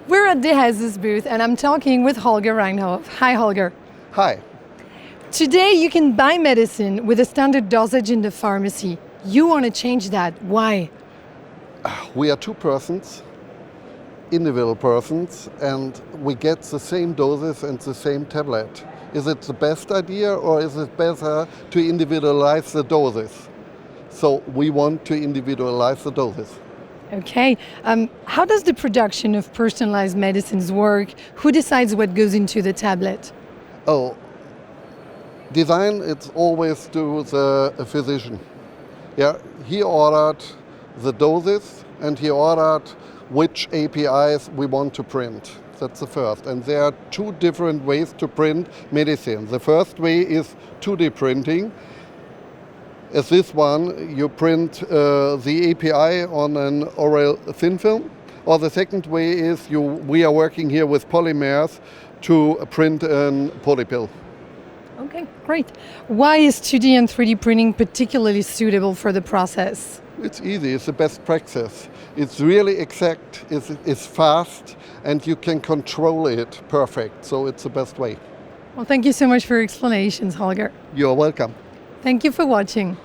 We're at DiHeSys booth and I'm talking with Holger Reinhoff. Hi, Holger. Hi. Today you can buy medicine with a standard dosage in the pharmacy. You want to change that. Why? We are two persons, individual persons, and we get the same doses and the same tablet. Is it the best idea or is it better to individualize the doses? So we want to individualize the doses. Okay. How does the production of personalized medicines work? Who decides what goes into the tablet? Design, it's always to the physician. Yeah, he ordered the doses and he ordered which APIs we want to print. That's the first. And there are two different ways to print medicine. The first way is 2D printing. As this one, you print the API on an oral thin film. Or the second way is we are working here with polymers to print a polypill. Okay, great. Why is 2D and 3D printing particularly suitable for the process? It's easy, it's the best practice. It's really exact, it's fast, and you can control it perfect, so it's the best way. Well, thank you so much for your explanations, Holger. You're welcome. Thank you for watching.